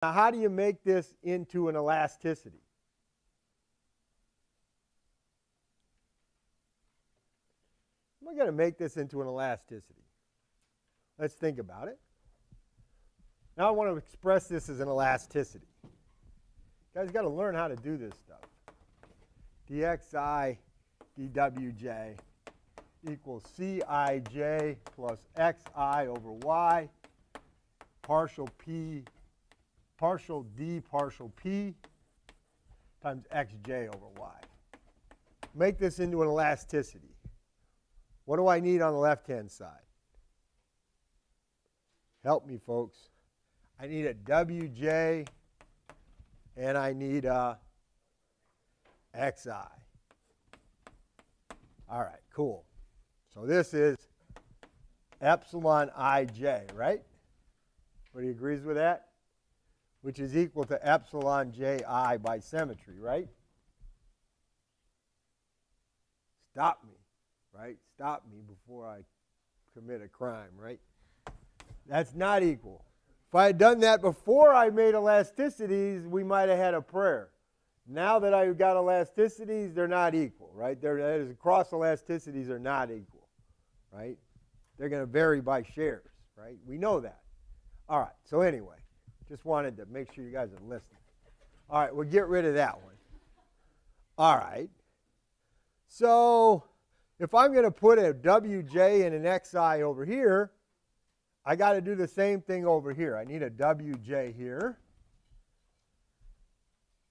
Now, how do you make this into an elasticity? How am I going to make this into an elasticity? Let's think about it. Now I want to express this as an elasticity. You guys got to learn how to do this stuff. dxi dwj equals Cij plus xi over y partial p partial d partial p times xj over y. Make this into an elasticity. What do I need on the left-hand side? Help me, folks. I need a wj and I need a xi. All right, cool. So this is epsilon ij, right? Everybody agrees with that? Which is equal to epsilon ji by symmetry, right? Stop me, right? Stop me before I commit a crime, right? That's not equal. If I had done that before I made elasticities, we might have had a prayer. Now that I've got elasticities, they're not equal, right? Cross elasticities are not equal, right? They're going to vary by shares, right? We know that. All right, so anyway, just wanted to make sure you guys are listening. All right, we'll get rid of that one. All right. So if I'm going to put a wj and an xi over here, I got to do the same thing over here. I need a wj here.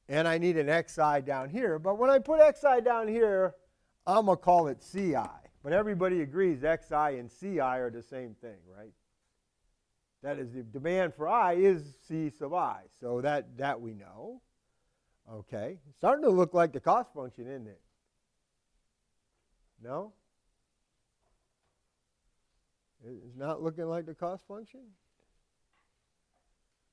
And I need an xi down here. But when I put xi down here, I'm going to call it ci. But everybody agrees xi and ci are the same thing, right? That is, the demand for I is c sub I. So that we know. Okay. It's starting to look like the cost function, isn't it? No? It's not looking like the cost function?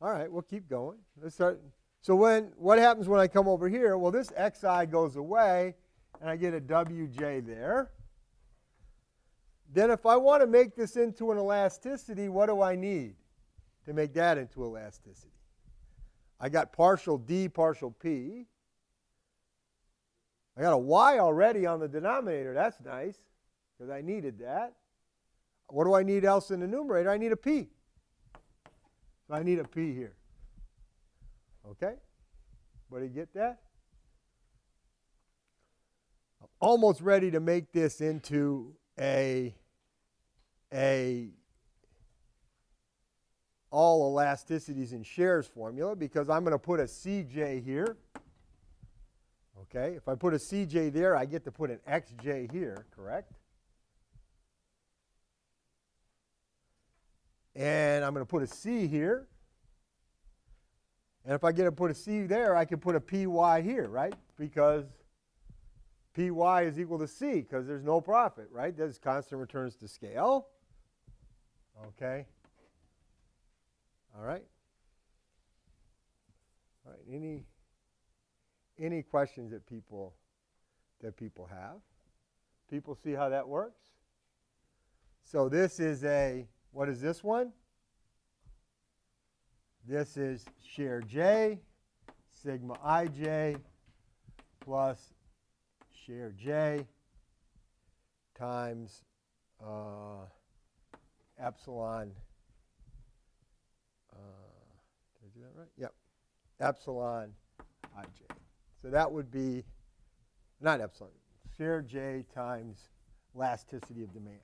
All right, we'll keep going. Let's start. So what happens when I come over here? Well, this xi goes away, and I get a wj there. Then if I want to make this into an elasticity, what do I need to make that into elasticity? I got partial d, partial p. I got a y already on the denominator. That's nice, because I needed that. What do I need else in the numerator? I need a p. So I need a p here. Okay? Everybody get that? I'm almost ready to make this into a all elasticities and shares formula, because I'm going to put a Cj here. Okay? If I put a Cj there, I get to put an Xj here, correct? And I'm going to put a C here. And if I get to put a C there, I can put a Py here, right? Because Py is equal to C, because there's no profit, right? There's constant returns to scale. Okay. All right. All right. Any questions that people have? People see how that works? So this is what is this one? This is share j, sigma ij, plus share j times epsilon. Did I do that right? Yep. Epsilon ij. So that would be, not epsilon, share j times elasticity of demand.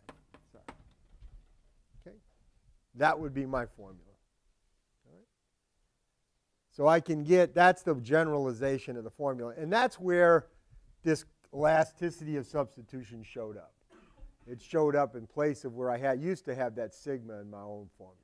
Sorry. Okay. That would be my formula. All right. So I can get, that's the generalization of the formula. And that's where this elasticity of substitution showed up. It showed up in place of where I used to have that sigma in my own formula.